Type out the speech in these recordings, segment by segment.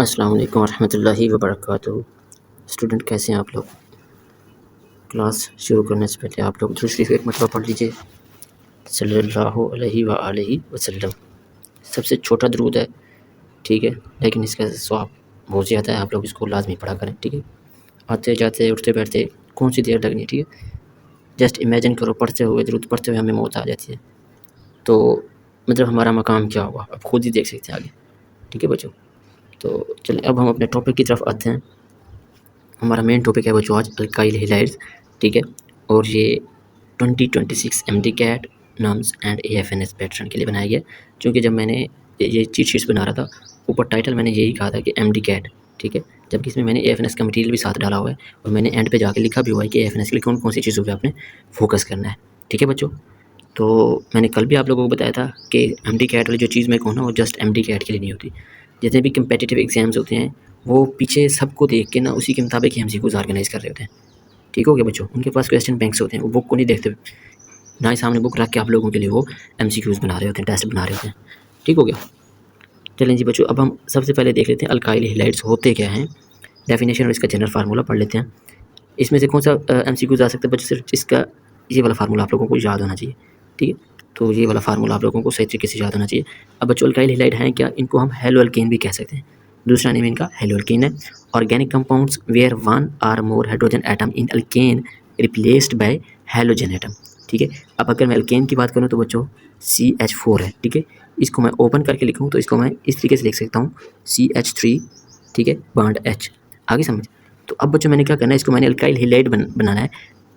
अस्सलाम वालेकुम रहमतुल्लाहि व बरकातुहू। स्टूडेंट कैसे हैं आप लोग? क्लास शुरू करने से पहले आप लोग दुरूद शरीफ एक मरतबा पढ़ लीजिए, सल्लल्लाहु अलैहि व आलिहि वसल्लम। सबसे छोटा दुरूद है, ठीक है, लेकिन इसका सवाब बहुत ज़्यादा है। आप लोग इसको लाज़मी पढ़ा करें, ठीक है। आते जाते उठते बैठते कौन सी देर लगनी, ठीक है। जस्ट इमेजिन करो, पढ़ते हुए दुरूद पढ़ते हुए हमें मौत आ जाती है, तो मतलब हमारा मकाम क्या होगा, आप खुद ही देख सकते हैं आगे, ठीक है बच्चों। तो चलिए अब हम अपने टॉपिक की तरफ आते हैं। हमारा मेन टॉपिक है बच्चों आज अल्काइल हैलाइड्स, ठीक है। और ये 2026 MD-CAT norms and AFNS pattern के लिए बनाया गया। क्योंकि जब मैंने ये चीट शीट्स बना रहा था, ऊपर टाइटल मैंने यही कहा था कि MD-CAT, ठीक है, जबकि इसमें मैंने AFNS का मटीरियल भी साथ डाला हुआ है और मैंने एंड पे जाके लिखा भी हुआ है कि AFNS के लिए कौन कौन सी चीज़ों पे आपने फोकस करना है, ठीक है बच्चों। तो मैंने कल भी आप लोगों को बताया था कि MD-CAT वाली जो चीज़ मैं कहूँ ना, वो जस्ट MD-CAT के लिए नहीं होती। जितने भी कम्पिटिटिव एग्जाम्स होते हैं वो पीछे सबको देख के ना उसी के मुताबिक ही MCQs ऑर्गेनाइज कर रहे होते हैं, ठीक हो गया बच्चों। उनके पास क्वेश्चन बैंक्स होते हैं, वो बुक को नहीं देखते, ना ही सामने बुक रख के आप लोगों के लिए वो MCQs बना रहे होते हैं, टेस्ट बना रहे होते हैं, ठीक हो गया। चलें जी बच्चों, अब हम सबसे पहले देख लेते हैं अल्काइल हैलाइड्स होते क्या हैं, डेफिनेशन और इसका जनरल फार्मूला पढ़ लेते हैं। इसमें से कौन सा MCQs आ सकता है बच्चों, सिर्फ इसका ये वाला फार्मूला आप लोगों को याद होना चाहिए, ठीक है। तो ये वाला फार्मूला आप लोगों को सही तरीके से याद होना चाहिए। अब बच्चों अल्काइल हैलाइड हैं क्या, इनको हम हेलोअल्केन भी कह सकते हैं, दूसरा नेम इनका हेलोअल्केन है। Organic compounds where one or more hydrogen atom in alkane replaced by halogen atom, ठीक है। अब अगर मैं अल्केन की बात करूँ तो बच्चों CH4 है, ठीक है। इसको मैं ओपन करके लिखूँ तो इसको मैं इस तरीके से लिख सकता हूँ CH3, ठीक है, बॉन्ड H, आगे समझ। तो अब बच्चों मैंने क्या करना है, इसको मैंने अल्काइल हैलाइड बनाना है,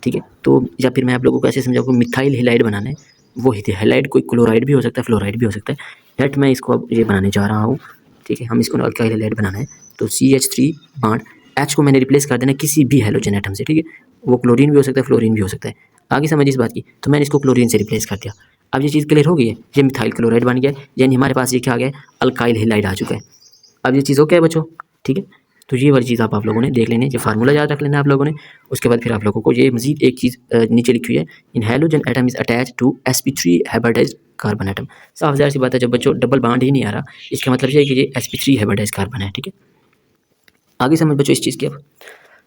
ठीक है। तो या फिर मैं आप लोगों को ऐसे समझाऊँ, मिथाइल हैलाइड बनाना है। वो हैलाइड कोई क्लोराइड भी हो सकता है, फ्लोराइड भी हो सकता है, बट मैं इसको अब ये बनाने जा रहा हूँ, ठीक है। हम इसको अल्काइल हैलाइड बनाना है, तो CH3 बॉन्ड H को मैंने रिप्लेस कर देना है किसी भी हैलोजन एटम से, ठीक है। वो क्लोरीन भी हो सकता है, फ्लोरीन भी हो सकता है, आगे समझ इस बात की। तो मैंने इसको क्लोरीन से रिप्लेस कर दिया। अब ये चीज़ क्लियर हो गई है, ये मिथाइल क्लोराइड बन गया, यानी हमारे पास ये क्या आ गया, अल्काइल हैलाइड आ चुका है। अब ये चीज़ ओके है बच्चों, ठीक है। तो ये वाली चीज़ आप लोगों ने देख लेनी है, ये फार्मूला याद रख लेना है आप लोगों ने। उसके बाद फिर आप लोगों को ये मजीद एक चीज़ नीचे लिखी हुई है, in halogen atom is attach to sp3 hybridised carbon atom. साफ ज़ाहिर सी बात है, जब बच्चों डबल बॉन्ड ही नहीं आ रहा, इसका मतलब ये है कि ये sp3 हाइब्रिडाइज्ड कार्बन है, ठीक है। आगे समझ बच्चों इस चीज़ की। अब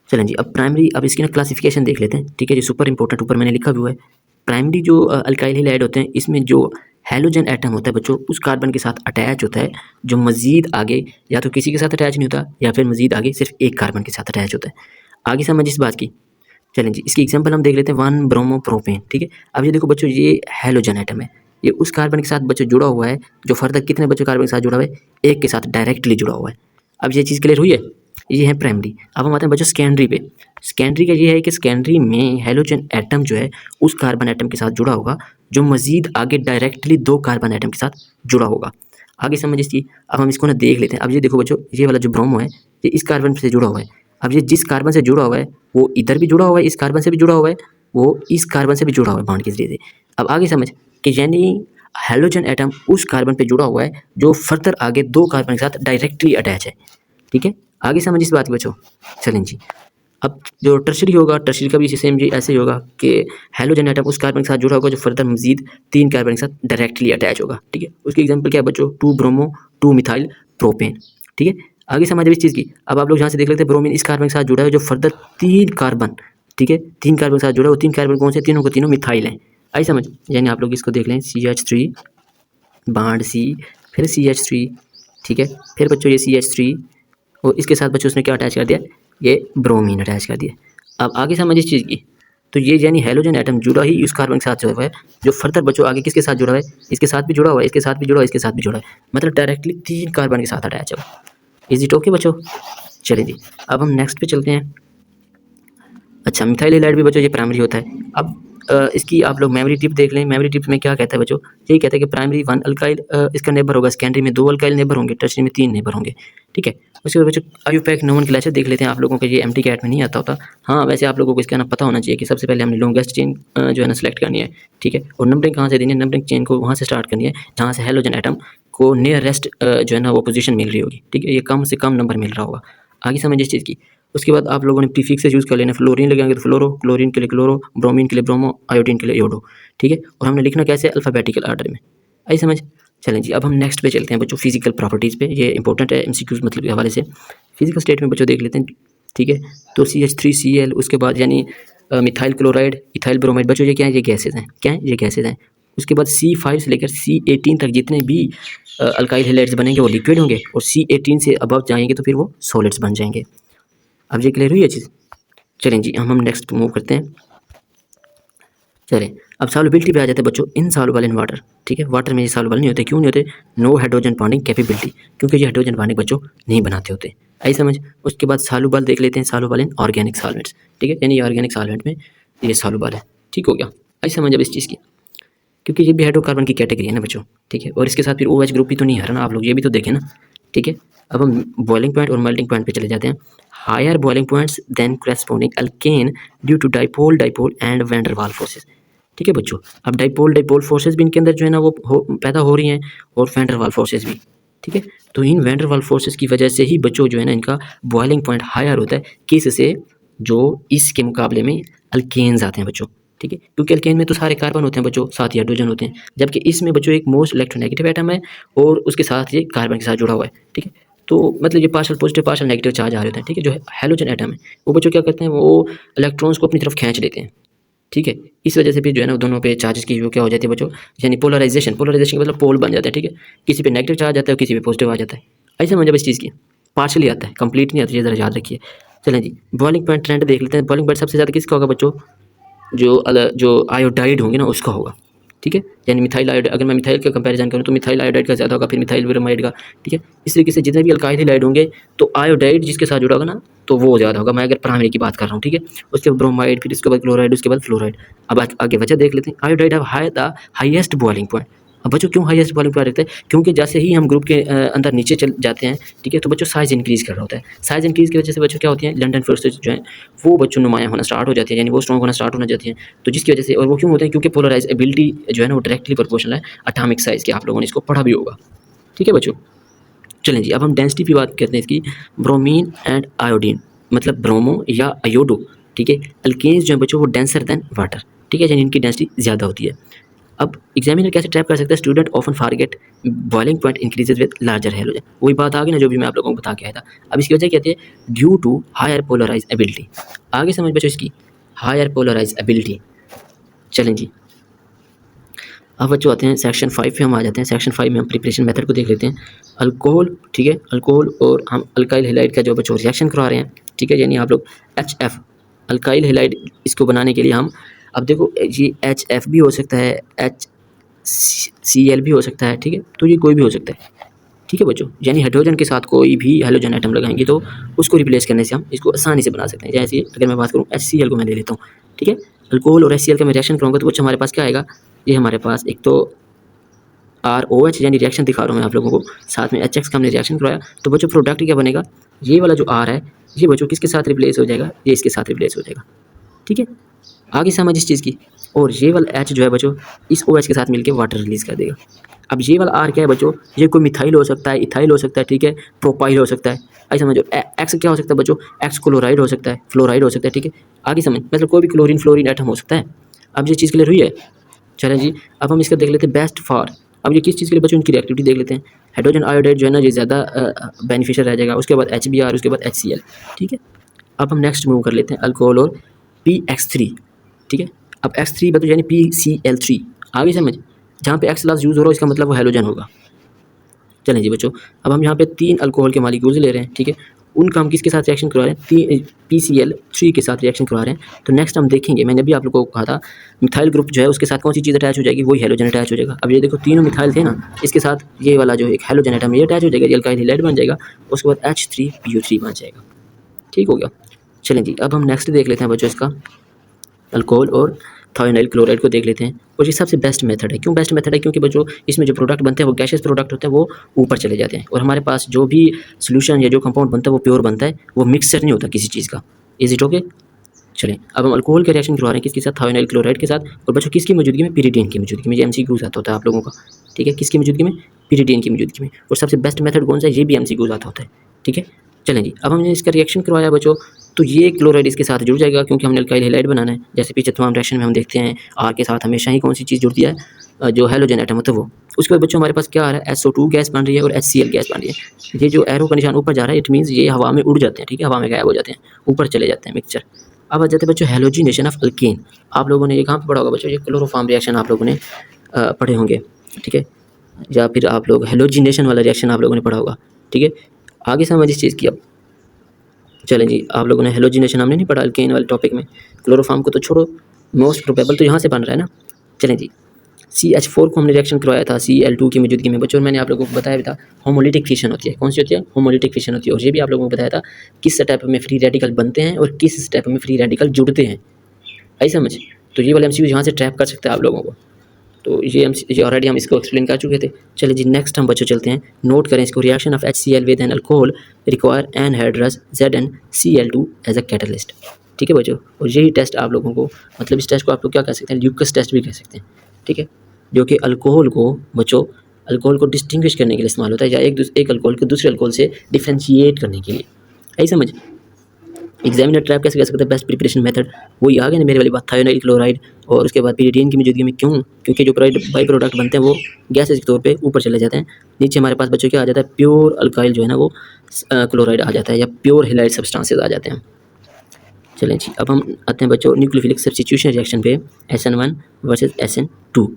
चलें जी, अब प्राइमरी, अब इसकी ना क्लासिफिकेशन देख लेते हैं, ठीक है जी, सुपर इंपॉर्टेंट, ऊपर मैंने लिखा भी हुआ है। प्राइमरी जो अल्काइल हैलाइड होते हैं, इसमें जो हैलोजन एटम होता है बच्चों, उस कार्बन के साथ अटैच होता है, जो मज़ीद आगे या तो किसी के साथ अटैच नहीं होता, या फिर मज़ीद आगे सिर्फ एक कार्बन के साथ अटैच होता है। आगे समझ इस बात की। चलें जी, इसकी एग्जांपल हम देख लेते हैं, 1 ब्रोमो प्रोपेन, ठीक है। अब ये देखो बच्चों, ये हैलोजन एटम है, ये उस कार्बन के साथ बच्चों जुड़ा हुआ है, जो फर्दर कितने बच्चों कार्बन के साथ जुड़ा हुआ है, एक के साथ डायरेक्टली जुड़ा हुआ है। अब ये चीज़ क्लियर हुई है, ये है प्राइमरी। अब हम आते हैं बच्चों सेकेंडरी पे। सेकेंडरी का ये है कि सेकेंडरी में हैलोजन एटम जो है उस कार्बन एटम के साथ जुड़ा होगा, जो मज़ीद आगे डायरेक्टली 2 कार्बन एटम के साथ जुड़ा होगा। आगे समझ इसकी। अब हम इसको ना देख लेते हैं। अब ये देखो बच्चों, ये वाला जो ब्रोमो है, ये इस कार्बन से जुड़ा हुआ है। अब ये जिस कार्बन से जुड़ा हुआ है, वो इधर भी जुड़ा हुआ है, इस कार्बन से भी जुड़ा हुआ है, वो इस कार्बन से भी जुड़ा हुआ है बॉन्ड के ज़रिए से। अब आगे समझ कि यानी हैलोजन एटम उस कार्बन पे जुड़ा हुआ है, जो फर्दर आगे 2 कार्बन के साथ डायरेक्टली अटैच है, ठीक है। आगे समझ इस बात की बच्चों। चलें जी, अब जो टर्शरी होगा, टर्शरी का भी सेम जी ऐसे ही होगा कि हैलोजन एटम उस कार्बन के साथ जुड़ा होगा, जो फर्दर मजीद 3 कार्बन के साथ डायरेक्टली अटैच होगा, ठीक है। उसकी एग्जांपल क्या है बच्चों, 2 ब्रोमो 2 मिथाइल प्रोपेन, ठीक है। आगे समझ इस चीज़ की। अब आप लोग यहाँ से देख लेते हैं, ब्रोमीन इस कार्बन के साथ जुड़ा है, जो फर्दर 3 कार्बन, ठीक है, 3 कार्बन के साथ जुड़ा है। वो 3 कार्बन कौन से, तीनों को तीनों मिथाइल हैं, आई समझ। यानी आप लोग इसको देख लें, CH3 बॉन्ड C, फिर CH3, ठीक है, फिर बच्चों ये CH3, और इसके साथ बच्चों उसने क्या अटैच कर दिया, ये ब्रोमीन अटैच कर दिया। अब आगे समझ इस चीज़ की। तो ये यानी हैलोजन एटम जुड़ा ही उस कार्बन के साथ जो है, जो फर्दर बच्चों आगे किसके साथ जुड़ा है, इसके साथ भी जुड़ा हुआ है, इसके साथ भी जुड़ा है, इसके साथ भी जुड़ा है, मतलब डायरेक्टली 3 कार्बन के साथ अटैच है। इज इट ओके बच्चों? चलिए जी, अब हम नेक्स्ट पे चलते हैं। अच्छा, मिथाइल हैलाइड भी बच्चों ये प्राइमरी होता है। अब इसकी आप लोग मेमोरी टिप देख लें। मेमोरी टिप में क्या कहता है बच्चों, यही कहता है कि प्राइमरी 1 अल्काइल इसका नेबर होगा, सेकेंडरी में 2 अल्काइल नेबर होंगे, टर्शरी में 3 नेबर होंगे, ठीक है। उसके बाद बच्चों आयुपैक नोमेनक्लेचर देख लेते हैं। आप लोगों को ये MD-CAT में नहीं आता होता। हाँ, वैसे आप लोगों को इसका ना पता होना चाहिए कि सबसे पहले हमने लॉन्गेस्ट चेन जो है ना सेलेक्ट करनी है, ठीक है। और नंबरिंग कहाँ से देनी है, नंबरिंग चेन को वहाँ से स्टार्ट करनी है जहाँ से हैलोजन एटम को नियरेस्ट जो है ना वो पोजीशन मिल रही होगी, ठीक है। ये कम से कम नंबर मिल रहा होगा। आगे समझ इस चीज़ की। उसके बाद आप लोगों ने प्रीफिक्सेस यूज़ कर लेना। फ्लोरीन लगाएंगे तो फ्लोरो, क्लोरीन के लिए क्लोरो, ब्रोमीन के लिए ब्रोमो, आयोडीन के लिए आयोडो, ठीक है। और हमने लिखना कैसे, अल्फ़ाबेटिकल ऑर्डर में, आई समझ। चलें जी, अब हम नेक्स्ट पे चलते हैं बच्चों, फिजिकल प्रॉपर्टीज़ पे। ये इंपॉर्टेंट है एमसीक्यूज़ मतलब के हवाले से। फिजिकल स्टेट में बच्चों देख लेते हैं, ठीक है। तो CH3Cl, उसके बाद यानी मिथाइल क्लोराइड, इथाइल ब्रोमाइड, बच्चों ये क्या है, ये गैसेज हैं। क्या है, ये गैसेज हैं। उसके बाद C5 से लेकर C18 तक जितने भी अल्काइल हैलाइड्स बनेंगे वो लिक्विड होंगे, और C18 से अबव जाएंगे तो फिर वो सॉलिड्स बन जाएंगे। अब ये क्लियर हुई है चीज़। चलें जी, हम नेक्स्ट मूव करते हैं। चलें, अब सॉल्युबिलिटी पे आ जाते हैं बच्चों, इनसॉल्युबल इन वाटर। ठीक है, वाटर में ये सॉल्युबल नहीं होते। क्यों नहीं होते? नो हाइड्रोजन बॉन्डिंग कैपेबिलिटी, क्योंकि ये हाइड्रोजन बॉन्डिंग बच्चों नहीं बनाते होते। आई समझ। उसके बाद सॉल्युबल देख लेते हैं, सॉल्युबल इन ऑर्गेनिक सॉल्वेंट्स। ठीक है, यानी ये ऑर्गेनिक सॉल्वेंट में ये सॉल्युबल है। ठीक हो गया, आई समझ अब इस चीज़ की, क्योंकि ये भी हाइड्रोकार्बन की कैटेगरी है ना बच्चों। ठीक है, और इसके साथ फिर OH ग्रुप भी तो नहीं है ना आप लोग, ये भी तो देखें ना। ठीक है, अब हम बॉइलिंग पॉइंट और मेल्टिंग पॉइंट पे चले जाते हैं। Higher boiling points than corresponding alkane due to dipole dipole and van der Waals forces. ठीक है बच्चों, अब डाइपोल डाइपोल फोर्सेस भी इनके अंदर जो है ना वो पैदा हो रही हैं, और वैन डर वाल फोर्सेस भी। ठीक है, तो इन वैन डर वाल फोर्सेस की वजह से ही बच्चों जो है ना इनका बॉइलिंग पॉइंट हायर होता है। किससे? जो इसके मुकाबले में अल्केन्स आते हैं बच्चों। ठीक है, क्योंकि अल्केन में तो सारे कार्बन होते हैं बच्चों, साथ ही हाइड्रोजन होते हैं, जबकि इसमें बच्चों एक मोस्ट इलेक्ट्रोनेगेटिव एटम है और उसके साथ ये कार्बन के साथ जुड़ा हुआ है। ठीक है, तो मतलब ये partial positive partial negative charge आ रहे होते हैं। ठीक है, जो हैलोजन एटम है वो बच्चों क्या करते हैं, वो इलेक्ट्रॉन्स को अपनी तरफ खींच लेते हैं। ठीक है, इस वजह से फिर जो है ना दोनों पे चार्जेस की जो क्या हो जाती है बच्चों, यानी पोलराइजेशन। पोलराइजेशन का मतलब पोल बन जाता है। ठीक है, किसी पे नेगेटिव चार्ज आता है और किसी पे पॉजिटिव आ जाता है। ऐसे मतलब इस चीज़ की पार्शली आता है, कंप्लीट नहीं आता, ये ज़रा याद रखिए। चलें जी, बॉइलिंग पॉइंट ट्रेंड देख लेते हैं। बॉइलिंग पॉइंट सबसे ज़्यादा किसका होगा बच्चों? जो आयोडाइड होंगे ना उसका होगा। ठीक है, यानी मिथाइल आयोडाइड, अगर मैं मिथाइल का कंपैरिजन करूँ तो मिथाइल आयोडाइड का ज़्यादा होगा, फिर मिथाइल ब्रोमाइड का। ठीक है, इस तरीके से जितने भी अल्काइल हैलाइड होंगे तो आयोडाइड जिसके साथ जुड़ा होगा ना तो वो ज़्यादा होगा। मैं अगर प्राइमरी की बात कर रहा हूँ। ठीक है, उसके बाद ब्रोमाइड, फिर उसके बाद क्लोराइड, उसके बाद फ्लोराइड। अब आगे वजह देख लेते हैं। Iodide have the highest boiling point. अब बच्चों क्यों हाईएस्ट बॉइलिंग पॉइंट रखते हैं? क्योंकि जैसे ही हम ग्रुप के अंदर नीचे चल जाते हैं, ठीक है, तो बच्चों साइज़ इंक्रीज़ कर रहा होता है। साइज़ इंक्रीज़ की वजह से बच्चों क्या होती है, लंडन फोर्सेज जो है वो बच्चों नुमायाँ होना स्टार्ट हो जाती है, यानी वो स्ट्रॉन्ग होना स्टार्ट होना जाती है। तो जिसकी वजह से, और वो क्यों होते हैं, क्योंकि पोलराइजेबिलिटी जो है ना वो डायरेक्टली प्रोपोर्शनल है एटॉमिक साइज़ के। आप लोगों ने इसको पढ़ा भी होगा। ठीक है बच्चों, चलें जी, अब हम डेंसिटी की बात करते हैं इसकी। ब्रोमीन एंड आयोडीन, मतलब ब्रोमो या अयोडो। ठीक है, अल्केन्स जो है बच्चों वो डेंसर देन वाटर। ठीक है, यानी इनकी डेंसिटी ज़्यादा होती है। अब एग्जामिनर कैसे ट्रैप कर सकता है? Student often forget boiling point increases with larger halogen. वही बात आ गई ना जो भी मैं आप लोगों को बता के आया था। अब इसकी वजह क्या होती है? Due to higher polarisability. आगे समझ बच्चों इसकी, हायर पोलराइज एबिलिटी। चलें जी, अब बच्चों आते हैं सेक्शन 5 पे हम आ जाते हैं। सेक्शन 5 में हम प्रिपरेशन मेथड को देख लेते हैं। अल्कोहल, ठीक है, अल्कोहल और हम अल्काइल हैलाइड का जो बच्चों रिएक्शन करवा रहे हैं। ठीक है, यानी आप लोग HF अल्काइल हैलाइड इसको बनाने के लिए हम, अब देखो ये HF भी हो सकता है, HCl भी हो सकता है। ठीक है, तो ये कोई भी हो सकता है। ठीक है बच्चों, यानी हाइड्रोजन के साथ कोई भी हैलोजन एटम लगाएंगे तो उसको रिप्लेस करने से हम इसको आसानी से बना सकते हैं। जैसे अगर मैं बात करूँ HCl को मैं ले लेता हूँ। ठीक है, अल्कोहल और HCl का मैं रिएक्शन करूँगा तो बच्चों हमारे पास क्या आएगा? ये हमारे पास एक तो ROH यानी रिएक्शन दिखा रहा हूँ मैं आप लोगों को, साथ में HX का हमने रिएक्शन करवाया, तो बच्चों प्रोडक्ट क्या बनेगा? ये वाला जो R है ये बच्चों किसके साथ रिप्लेस हो जाएगा? ये इसके साथ रिप्लेस हो जाएगा। ठीक है, आगे समझ इस चीज़ की। और ये वाला H जो है बच्चों इस OH के साथ मिलकर वाटर रिलीज़ कर देगा। अब ये वाला R क्या है बच्चों? ये कोई मिथाइल हो सकता है, इथाइल हो सकता है, ठीक है, प्रोपाइल हो सकता है। ऐसा समझो। X क्या हो सकता है बच्चों? X क्लोराइड हो सकता है, फ्लोराइड हो सकता है। ठीक है, आगे समझ, मतलब कोई भी क्लोरीन फ्लोरीन एटम हो सकता है। अब ये चीज़ क्लियर हुई है? चलें जी, अब हम इसका देख लेते हैं बेस्ट फॉर। अब ये किस चीज़ के लिए बच्चों? इनकी रिएक्टिविटी देख लेते हैं। हाइड्रोजन आयोडाइड जो है ना ये ज़्यादा बेनिफिशियल रह जाएगा। उसके बाद HBr, उसके बाद HCl। ठीक है, अब हम नेक्स्ट मूव कर लेते हैं अल्कोहल और PX3। ठीक है, अब X3 बच्चों यानी PCl3। आगे समझ, जहाँ पे X लास्ट यूज़ हो रहा है इसका मतलब वो हैलोजन होगा। चलें जी बच्चों, अब हम यहाँ पे 3 अल्कोहल के मॉलिक्यूल्स ले रहे हैं। ठीक है, उनका हम किसके साथ रिएक्शन करवा रहे हैं? PCl3 के साथ रिएक्शन करवा रहे हैं। तो नेक्स्ट हम देखेंगे, मैंने भी आप लोगों को कहा था मिथाइल ग्रुप जो है उसके साथ कौन सी चीज़ अटैच हो जाएगी? वही हैलोजन अटैच हो जाएगा। अब ये देखो तीनों मिथाइल थे ना, इसके साथ ये वाला जो एक हैलोजन एटम ये अटैच हो जाएगा, ये अल्काइल हैलाइड बन जाएगा। उसके बाद H3PO3 बन जाएगा। ठीक हो गया। चलें जी, अब हम नेक्स्ट देख लेते हैं बच्चों इसका, अल्कोहल और थायोनाइल क्लोराइड को देख लेते हैं। और ये सबसे बेस्ट मेथड है। क्यों बेस्ट मेथड है? क्योंकि बच्चों इसमें जो प्रोडक्ट बनते हैं वो गैशियस प्रोडक्ट होते हैं, वो ऊपर चले जाते हैं, और हमारे पास जो भी सोल्यूशन या जो कंपाउंड बनता है वो प्योर बनता है, वो मिक्सचर नहीं होता किसी चीज़ का। Is it okay? चलें, अब हम अल्कोहल के रिएक्शन करवा रहे हैं किसके साथ? थायोनाइल क्लोराइड के साथ। और बच्चों किसकी मौजूदगी में? पिरिडीन की मौजूदगी में। ये MCQ आता होता है आप लोगों का। ठीक है, किसकी मौजूदगी में? पिरिडीन की मौजूदगी में। और सबसे बेस्ट मेथड कौन सा है? ये भी MCQ आता होता है। ठीक है, चलें जी, अब हमने इसका रिएक्शन करवाया बच्चों, तो ये क्लोराइड इसके साथ जुड़ जाएगा क्योंकि हमने अल्काइल हैलाइड बनाना है। जैसे पीछे तमाम रिएक्शन में हम देखते हैं R के साथ हमेशा ही कौन सी चीज़ जुड़ती है? जो हेलोजन एटम होता है वो। उसके बाद बच्चों हमारे पास क्या आ रहा है, SO2 गैस बन रही है और HCl गैस बन रही है। ये जो एरो का निशान ऊपर जा रहा है इट मीन्स ये हवा में उड़ जाते हैं, ठीक है, हवा में गायब हो जाते हैं, ऊपर चले जाते हैं मिक्सचर। अब आ जाते हैं बच्चों हेलोजिनेशन ऑफ अल्केन। आप लोगों ने ये कहाँ पे पढ़ा होगा बच्चों, ये क्लोरोफॉर्म रिएक्शन आप लोगों ने पढ़े होंगे, ठीक है, या फिर आप लोग हेलोजिनेशन वाला रिएक्शन आप लोगों ने पढ़ा होगा, ठीक है। आगे समझ इस चीज़ की। अब चलें जी, आप लोगों ने हेलोजिनेशन हमने नहीं पढ़ा अल्केन वाले टॉपिक में, क्लोरोफॉर्म को तो छोड़ो, मोस्ट प्रोबेबल तो यहाँ से बन रहा है ना। चलें जी, CH4 को हमने रिएक्शन करवाया था Cl2 की मौजूदगी में बच्चों, मैंने आप लोगों को बताया भी था होमोलिटिक फिशन होती है। कौन सी होती है, होमोलिटिक फिशन होती है। और ये भी आप लोगों को बताया था किस स्टेप में फ्री रेडिकल बनते हैं और किस स्टेप में फ्री रेडिकल जुड़ते हैं, आई समझ। तो ये वाले MCQ यहाँ से ट्रैप कर सकते हैं आप लोगों को। तो ये ऑलरेडी हम इसको एक्सप्लेन कर चुके थे। चलिए जी नेक्स्ट हम बच्चों चलते हैं, नोट करें इसको। Reaction of HCl with an alcohol require anhydrous ZnCl2 as a catalyst, ठीक है बच्चों। और यही टेस्ट आप लोगों को, मतलब इस टेस्ट को आप लोग क्या कह सकते हैं, ल्यूकस टेस्ट भी कह सकते हैं, ठीक है, जो कि अल्कोहल को बच्चों, अल्कोहल को डिस्टिंग्विश करने के लिए इस्तेमाल होता है, या एक अल्कोहल को दूसरे अल्कोहल से डिफ्रेंशिएट करने के लिए, आई समझ। एग्जामिनर ट्रैप कैसे कह सकते हैं, बेस्ट प्रिपरेशन मेथड वही आ गया ना मेरे वाली बात, थायोनाइल क्लोराइड और उसके बाद pyridine की मौजूदगी में। क्यों, क्योंकि जो बाई प्रोडक्ट बनते हैं वो गैसेज के तौर पे ऊपर चले जाते हैं, नीचे हमारे पास बच्चों क्या आ जाता है, प्योर अल्काइल जो है ना वो क्लोराइड आ जाता है, या प्योर हेलाइड सब्सटेंसेस आ जाते हैं। चलें जी, अब हम आते हैं बच्चों न्यूक्लियोफिलिक सब्स्टिट्यूशन रिएक्शन पे, SN1 वर्सेस SN2।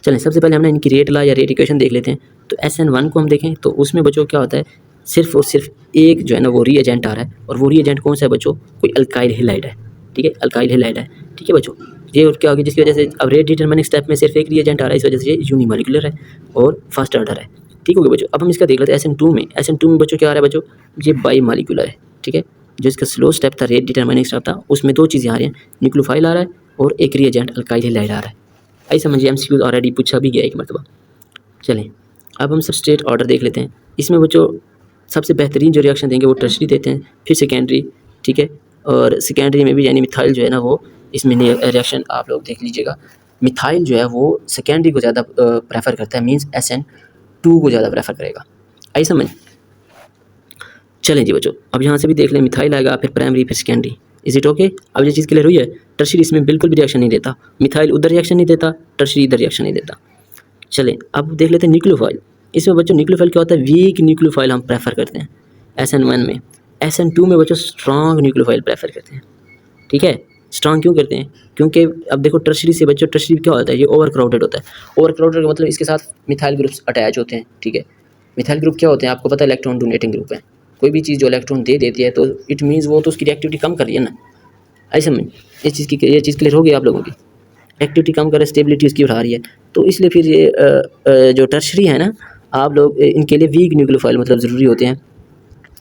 चलें सबसे पहले हमने इनकी रेट ला या रेट इक्वेशन देख लेते हैं। तो SN1 को हम देखें तो उसमें बच्चों क्या होता है, सिर्फ और सिर्फ एक जो है ना वो रीएजेंट आ रहा है, और वो रीएजेंट कौन सा है बच्चों, कोई अल्काइल हेलाइड है, ठीक है, अल्काइल हेलाइड है, ठीक है बच्चों। ये और क्या होगी, जिसकी वजह से अब रेट डिटरमिनिंग स्टेप में सिर्फ एक रीएजेंट आ रहा है, इस वजह से ये यूनिमॉलिक्यूलर है और फर्स्ट ऑर्डर है, ठीक हो गया बच्चों। अब हम इसका देख लेते हैं SN2 में। SN2 में बच्चों क्या आ रहा है बच्चों, ये बाई मॉलिक्यूलर है, ठीक है। जो इसका स्लो स्टेप था, रेट डिटरमिनिंग स्टेप था, उसमें दो चीज़ें आ रही हैं, न्यूक्लियोफाइल आ रहा है और एक रीएजेंट अल्काइल हेलाइड आ रहा है, आई समझिए। MCQ ऑलरेडी पूछा भी गया एक मरतबा। चलें अब हम सबस्ट्रेट ऑर्डर देख लेते हैं। इसमें बच्चों सबसे बेहतरीन जो रिएक्शन देंगे वो टर्शरी देते हैं, फिर सेकेंडरी, ठीक है, और सेकेंडरी में भी यानी मिथाइल जो है ना वो, इसमें रिएक्शन आप लोग देख लीजिएगा, मिथाइल जो है वो सेकेंडरी को ज़्यादा प्रेफर करता है, मींस SN2 को ज़्यादा प्रेफर करेगा, आई समझ। चलें जी बच्चों, अब यहाँ से भी देख लें, मिथाइल आएगा, फिर प्राइमरी, फिर सेकेंडरी, इज इट ओके। अब ये चीज़ क्लियर हुई है। टर्शरी इसमें बिल्कुल भी रिएक्शन नहीं देता, मिथाइल उधर रिएक्शन नहीं देता, टर्शरी इधर रिएक्शन नहीं देता। चलें अब देख लेते हैं न्यूक्लियोफाइल। इसमें बच्चों न्यूक्लियोफाइल क्या होता है, वीक न्यूक्लियोफाइल हम प्रेफर करते हैं SN1 में। SN2 में बच्चों स्ट्रॉन्ग न्यूक्लियोफाइल प्रेफर करते हैं, ठीक है। स्ट्रॉन्ग क्यों करते हैं, क्योंकि अब देखो टर्शरी से बच्चों, टर्शरी क्या होता है, ये ओवर क्राउडेड होता है। ओवर क्राउडेड का मतलब इसके साथ मिथाइल ग्रुप्स अटैच होते हैं, ठीक है। मिथाइल ग्रुप क्या होते हैं आपको पता है, इलेक्ट्रॉन डोनेटिंग ग्रुप है। कोई भी चीज़ जो इलेक्ट्रॉन दे देती है तो इट मीन्स वो तो उसकी रिएक्टिविटी कम कर रही है ना, ऐसे में इस चीज़ की, ये चीज़ क्लियर होगी आप लोगों की। एक्टिविटी कम कर, स्टेबिलिटी उसकी बढ़ा रही है, तो इसलिए फिर ये जो टर्शरी है ना, आप लोग इनके लिए वीक न्यूक्लियोफाइल मतलब ज़रूरी होते हैं।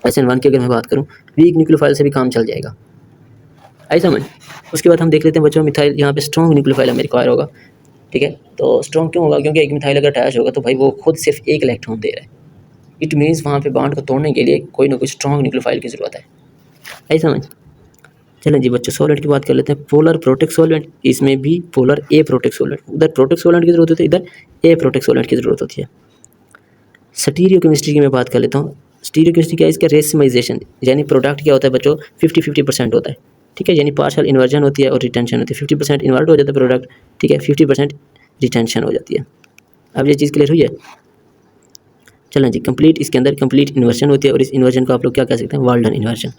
SN1 की अगर मैं बात करूँ, वीक न्यूक्लियोफाइल से भी काम चल जाएगा, ऐसा समझ। उसके बाद हम देख लेते हैं बच्चों मिथाइल, यहाँ पे स्ट्रॉन्ग न्यूक्लियोफाइल हमें रिक्वायर होगा, ठीक है। तो स्ट्रॉन्ग क्यों होगा, क्योंकि एक मिथाइल अगर अटैच होगा तो भाई वो खुद सिर्फ एक इलेक्ट्रॉन दे रहा है, इट मीन्स वहाँ पे बॉन्ड को तोड़ने के लिए कोई ना कोई स्ट्रॉन्ग न्यूक्लियोफाइल की ज़रूरत है, ऐसा समझ। चलें जी बच्चों सॉल्वेंट की बात कर लेते हैं। पोलर प्रोटेक्ट सॉल्वेंट, इसमें भी पोलर ए प्रोटेक्ट सॉल्वेंट, उधर प्रोटेक्ट सॉल्वेंट की ज़रूरत होती है, इधर ए प्रोटेक्ट सॉल्वेंट की ज़रूरत होती है। स्टीरियो केमिस्ट्री की मैं बात कर लेता हूँ। स्टीरियो केमिस्ट्री क्या है, इसका रेसिमाइजेशन, यानी प्रोडक्ट क्या होता है बच्चों, 50-50% होता है, ठीक है। यानी पार्शियल इन्वर्जन होती है और रिटेंशन होती है, 50% इन्वर्ट हो जाता है प्रोडक्ट, ठीक है, 50% रिटेंशन हो जाती है। अब ये चीज़ क्लियर हुई है। चलें जी, कंप्लीट, इसके अंदर कंप्लीट इन्वर्जन होती है, और इस इन्वर्जन को आप लोग क्या कह सकते हैं, वाल्डन इन्वर्जन,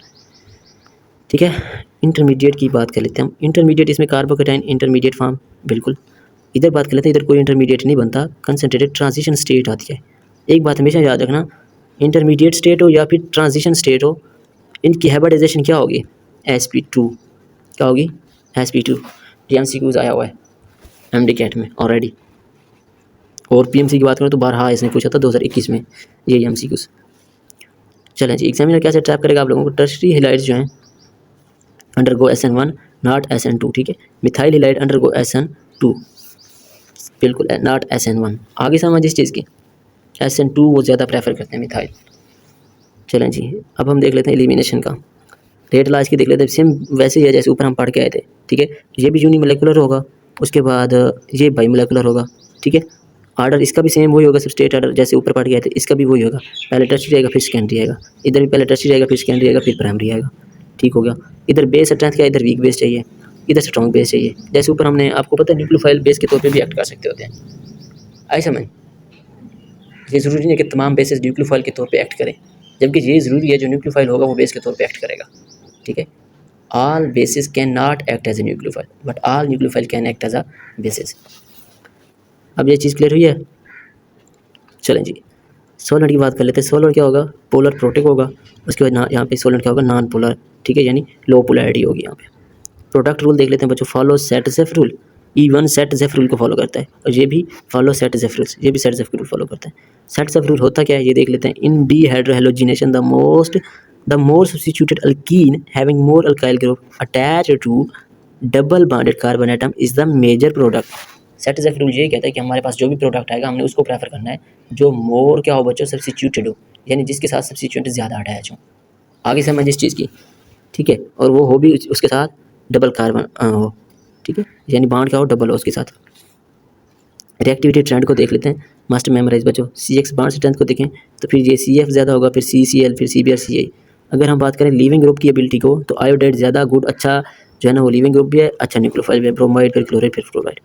ठीक है। इंटरमीडिएट की बात कर लेते हैं हम। इंटरमीडिएट इसमें कार्बोकेटाइन इंटरमीडिएट फॉर्म, बिल्कुल। इधर बात कर लेते हैं, इधर कोई इंटरमीडिएट नहीं बनता, कंसनट्रेटेड ट्रांजिशन स्टेट आती है। एक बात हमेशा याद रखना, इंटरमीडिएट स्टेट हो या फिर ट्रांजिशन स्टेट हो, इनकी हाइब्रिडाइजेशन क्या होगी, sp2, क्या होगी, sp2। ये MCQs आया हुआ है MD कैट में ऑलरेडी। और PMC की बात करें तो 12 इसने पूछा था 2021 में, ये MCQs। चलें जी, एग्जामिनर कैसे ट्रैप करेगा आप लोगों को, टर्शरी हेलाइड्स जो हैं अंडरगो SN1 नॉट SN2, ठीक है। मिथाइल हेलाइड अंडरगो SN2, बिल्कुल नॉट SN1। आगे समझ इस चीज़ की, SN2 वो ज़्यादा प्रेफर करते हैं मिथाइल। चलें जी, अब हम देख लेते हैं एलिमिनेशन का। रेट लाज की देख लेते हैं, सेम वैसे ही है जैसे ऊपर हम पढ़ के आए थे, ठीक है। ये भी यूनिमोलेकुलर होगा, उसके बाद ये बाईमोलेकुलर होगा, ठीक है। आर्डर इसका भी सेम वही होगा, सबस्ट्रेट आर्डर जैसे ऊपर पढ़ के आए थे, इसका भी वही होगा, पहले टर्शरी आएगा फिर सेकेंडरी आएगा, इधर भी पहले टर्शरी आएगा फिर सेकेंडरी आएगा फिर प्राइमरी आएगा, ठीक हो गया। इधर बेस स्ट्रेंथ क्या है, इधर वीक बेस चाहिए, इधर स्ट्रॉन्ग बेस चाहिए। जैसे ऊपर हमने आपको पता है न्यूक्लियोफाइल बेस के तौर पे भी एक्ट कर सकते होते हैं। आई समझ? ये ज़रूरी नहीं है कि तमाम बेसेस न्यूक्लियोफाइल के तौर पे एक्ट करें, जबकि ये ज़रूरी है जो न्यूक्लियोफाइल होगा वो बेस के तौर पे एक्ट करेगा। ठीक है, all bases can not act as a nucleophile but all nucleophile can act as a bases. अब ये चीज़ क्लियर हुई है? चलें जी, सोलेंट की बात कर लेते हैं। सोलेंट क्या होगा? पोलर प्रोटिक होगा। उसके बाद यहाँ पे सोलेंट क्या होगा? Non polar. ठीक है, यानी लो पोलैरिटी होगी यहाँ पे। प्रोडक्ट रूल देख लेते हैं बच्चों। Follow set Jeff rule. E1 set Jeff rule को फॉलो करता है और ये भी फॉलो सेट जेफ रूल्स, ये भी सेट जेफ रूल फॉलो करता है। सेट जेफ रूल होता क्या है ये देख लेते हैं। In dehydrohalogenation the more substituted alkene having more alkyl group attached to double bonded carbon atom is the major product. Saytzeff rule ये कहता है कि हमारे पास जो भी प्रोडक्ट आएगा हमने उसको प्रेफर करना है जो मोर क्या हो बच्चों? सब्स्टिट्यूटेड हो, यानी जिसके साथ सब्स्टिट्यूएंट ज़्यादा अटैच हो। आगे समझ इस चीज़ की। ठीक है, और वो हो भी उसके साथ डबल कार्बन हो। ठीक है, यानी बॉन्ड क्या हो? डबल हो उसके साथ। रिएक्टिविटी ट्रेंड को देख लेते हैं। मस्ट मेमोराइज बच्चों। CX बॉन्ड स्ट्रेंथ को देखें तो फिर ये CF ज़्यादा होगा, फिर CCl, फिर CBr, CI। अगर हम बात करें लिविंग ग्रुप की एबिलिटी को तो आयोडाइड ज़्यादा गुड, अच्छा जो है ना वो लिविंग ग्रुप भी है, अच्छा न्यूक्लियोफाइल भी है। ब्रोमाइड, फिर क्लोराइड, फिर फ्लोराइड।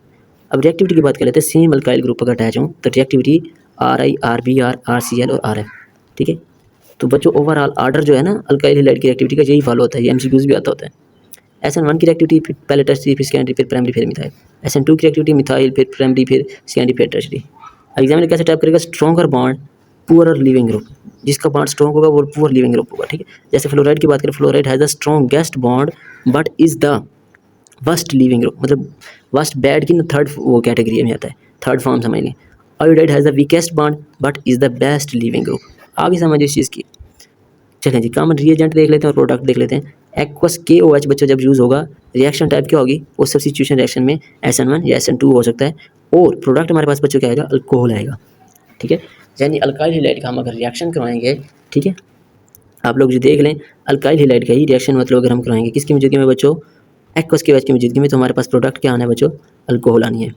अब रिएक्टिविटी की बात कर लेते हैं। सेम अल्काइल ग्रुप अगर अटैच हो तो रिएक्टिविटी RI, RBr, RCl और RF। ठीक है, तो बच्चों ओवरऑल आर्डर जो है ना अल्काइल हैलाइड की रिएक्टिविटी का यही फॉलो होता है। ये MCQs भी आता होता है। SN1 की रिएक्टिविटी फिर पहले टर्शरी, फिर सेकेंडरी, फिर प्राइमरी, फिर मिथाइल। SN2 की रिएक्टिविटी मिथाइल, फिर प्राइमरी, फिर सेकेंडरी, फिर टर्शरी। एग्जामिनर कैसे टाइप करेगा? Stronger bond, poor leaving group. जिसका बॉन्ड स्ट्रॉन्ग होगा वो पुअर लिविंग ग्रुप होगा। ठीक है, जैसे फ्लोराइड की बात करें, fluoride has the strongest bond but is the worst leaving group. मतलब वर्स्ट बैड की ना थर्ड वो कैटेगरी में आता है, थर्ड फॉर्म समझ लें। Iodide has the weakest bond but is the best leaving group. आगे समझ इस चीज़ की। चलें जी, कॉमन रिएजेंट देख लेते हैं और प्रोडक्ट देख लेते हैं। एक्वस KOH बच्चों जब यूज़ होगा रिएक्शन टाइप क्या होगी? वो सब्स्टिट्यूशन रिएक्शन में SN1 या SN2 हो सकता है और प्रोडक्ट हमारे पास बच्चों क्या आएगा? अल्कोहल आएगा। ठीक है, यानी अल्काइल हैलाइड का हम अगर रिएक्शन करवाएंगे, ठीक है, आप लोग जो देख लें अल्काइल हैलाइड का ही रिएक्शन मतलब अगर हम करवाएंगे किसकी मौजूदगी में बच्चों? एक्वस KOH की मौजूदगी में, तो हमारे पास प्रोडक्ट क्या आना है बच्चों? अल्कोहल आनी है।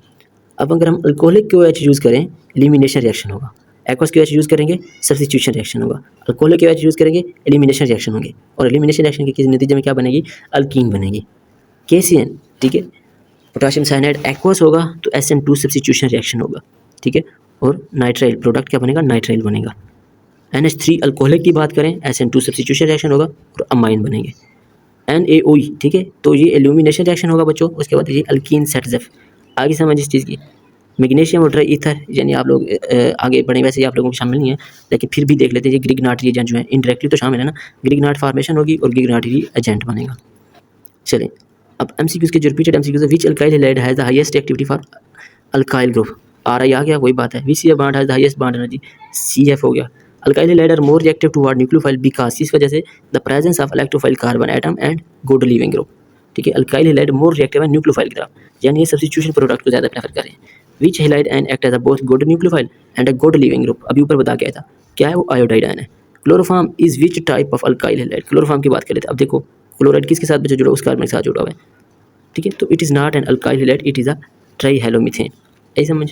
अब अगर हम अल्कोहलिक KOH यूज़ करें एलिमिनेशन रिएक्शन होगा। एक्वस KOH यूज़ करेंगे सब्स्टिट्यूशन रिएक्शन होगा। अल्कोहलिक KOH यूज़ करेंगे एलिमिनेशन रिएक्शन होंगे और एलिमिनेशन रिएक्शन के किसी नतीजे में क्या बनेगी? अल्कीन बनेगी, KCN। ठीक है, पोटाशियम साइनाइड एक्वस होगा तो SN2 सब्स्टिट्यूशन रिएक्शन होगा। ठीक है, और नाइट्राइल प्रोडक्ट क्या बनेगा? नाइट्राइल बनेगा। NH3 अल्कोहलिक की बात करें SN2 सब्स्टिट्यूशन रिएक्शन होगा और अमाइन बनेंगे। NaOE। ठीक है, तो ये एल्यूमिनेशन रिएक्शन होगा बच्चों। उसके बाद ये अल्कीन सेट जेफ। आगे समझ इस चीज़ की। मैग्नीशियम और ड्राई ईथर, यानी आप लोग आगे बढ़े वैसे ही आप लोगों को शामिल नहीं है, लेकिन फिर भी देख लेते हैं। ये ग्रिग्नाट रिएजेंट जो है इनडायरेक्टली तो शामिल है ना, ग्रिग्नाट फॉर्मेशन होगी और ग्रिग्नाट एजेंट बनेगा। चलें, अब MCQs के जो रिपीटेड MCQs है, which alkyl halide has the highest activity for alkyl group? RI आ गया, वही बात है। VCF bond has the highest bond energy, CF हो गया। Alkyl halide are more reactive toward nucleophile because, इस वजह से the presence of electrophile carbon atom and good leaving group. ठीक है, अल्काइल हैलाइड मोर रिएक्टिव है न्यूक्लियोफाइल की तरफ, यानी ये सब्स्टिट्यूशन प्रोडक्ट को ज़्यादा प्रेफर करें। Which halide and act as a both good nucleophile and a good leaving group. अभी ऊपर बता के आया था क्या है वो? आयोडाइड आयन है। Chloroform is which type of alkyl halide? Chloroform की बात कर लेते हैं। अब देखो क्लोराइड किसके साथ बच्चों जुड़ा? उस कार्बन के साथ जुड़ा हुआ है। ठीक है, तो it is not an alkyl halide, it is a trihalomethane. ऐसे समझ।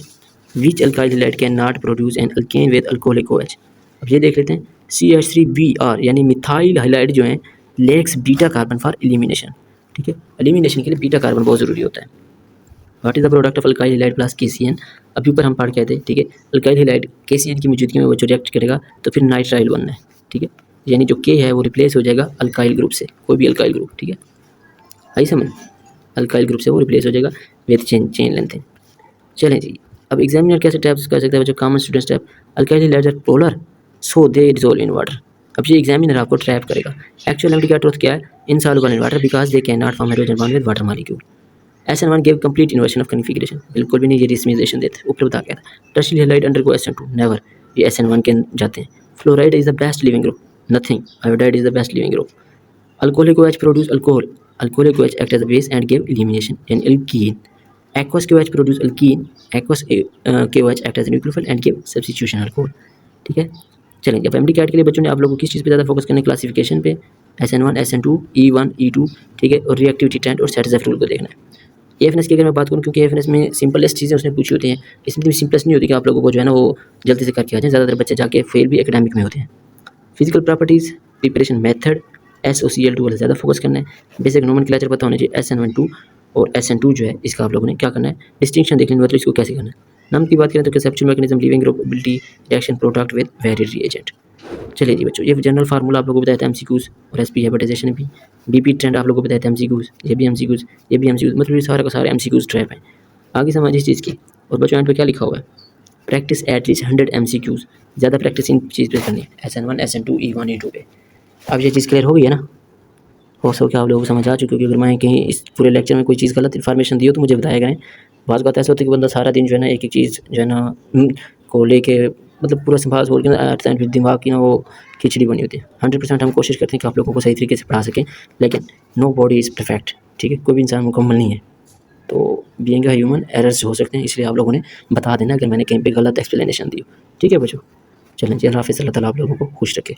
Which alkyl halide can not produce an alkane with alcoholic OH? अब ये देख लेते हैं। CH3Br यानी मिथाइल हैलाइड जो है lacks beta carbon for elimination. ठीक है, एलिमिनेशन के लिए बीटा कार्बन बहुत ज़रूरी होता है। What is the product of alkyl halide plus KCN? अभी ऊपर हम पढ़ के आए थे। ठीक है, अल्काइल हैलाइड KCN की मौजूदगी में वो जो रिएक्ट करेगा तो फिर नाइट्राइल बनना है। ठीक है, यानी जो K है वो रिप्लेस हो जाएगा अल्काइल ग्रुप से, कोई भी अल्काइल ग्रुप। ठीक है, आई समझ? अल्काइल ग्रुप से वो रिप्लेस हो जाएगा विद चेन लेंथ। चलें जी, अब एग्जामिनर कैसे टाइप्स कर सकता है बच्चों? Common students type. Alkyl halides are polar so they dissolve in water. अब ये एग्जामिनर आपको ट्रैप करेगा। एक्चुअल एमडी का ट्रूथ क्या है? Insoluble in water because they can not form hydrogen bond with water molecule. SN1 give complete inversion of configuration, बिल्कुल भी नहीं, ये रिसमाइजेशन देते। ऊपर बता गया था। Tertiary halide undergo SN2, never, ये SN1 के जाते हैं। Fluoride is the best leaving group, nothing. Iodide is the best leaving group. Alcoholic OH produce alcohol, alcoholic OH act as a base and give elimination यानी alkene. Aqueous KOH produce alkene, aqueous KOH act as nucleophile and give substitution alcohol. ठीक है, चलेंगे। अब MD cat के लिए बच्चों ने आप लोगों को किस चीज़ पे ज़्यादा फोकस करना है? क्लासिफिकेशन पे, SN1, SN2, E1, E2। ठीक है, और रिएक्टिविटी ट्रेंड और सेट रूल को देखना है। AFNS की अगर मैं बात करूँ, क्योंकि AFNS में सिंपलेस्ट चीज़ें उसने पूछी होती हैं, इसमें भी सिंपलेस्ट नहीं होती कि आप लोगों को जो है ना वो जल्दी से करके आ जाए। ज़्यादातर बच्चे जाके फेल भी एकेडमिक में होते हैं। Physical properties, preparation method, SOCl2 वाला ज़्यादा फोकस करना है। बेसिक नोमेनक्लेचर पता होना चाहिए, SN1, 2 और SN2 जो है इसका आप लोगों ने क्या करना है, डिस्टिंक्शन देख लेना, मतलब इसको कैसे करना है। नाम की बात करें तो conceptual mechanism, leaving group ability, reaction product with varied reagent. चलिए जी बच्चों, ये जनरल फार्मूला आप लोगों को बताया था MCQs और SP हाइब्रिडाइजेशन भी। BP ट्रेंड आप लोगों को बताया था MCQs, ये भी MCQs, ये भी MCQs, मतलब ये सारा का सारा MCQs ट्रैप है। आगे समझिए इस चीज़ की। और बच्चों यहाँ पे क्या लिखा हुआ है, प्रैक्टिस एटलीस्ट 100 MCQs, ज़्यादा प्रैक्टिस इन चीज़ पे करनी है, SN1 SN2 E1 E2 पे। अब ये चीज़ क्लियर हो गई है ना, हो सके आप लोगों को समझ आ चुकी होगी। अगर मैं कहीं इस पूरे लेक्चर में कोई चीज़ गलत इन्फॉर्मेशन दी हो तो मुझे बताया करें। बात बात ऐसा होती है कि बंदा सारा दिन जो है ना एक एक चीज़ जो है ना को लेके मतलब पूरा संभाल बोल के फिर दिमाग की ना वो खिचड़ी बनी होती है। 100% हम कोशिश करते हैं कि आप लोगों को सही तरीके से पढ़ा सकें, लेकिन नो बॉडी इज़ परफेक्ट, ठीक है, कोई भी इंसान मुकम्मल नहीं है। तो बीइंग अ ह्यूमन एरर्स हो सकते हैं, इसलिए आप लोगों ने बता देना अगर मैंने कहीं पे गलत एक्सप्लेनेशन दी हो, ठीक है बच्चों। चलें जी, अल्लाह हाफ़िज़, अल्लाह ताला आप लोगों को खुश रखे।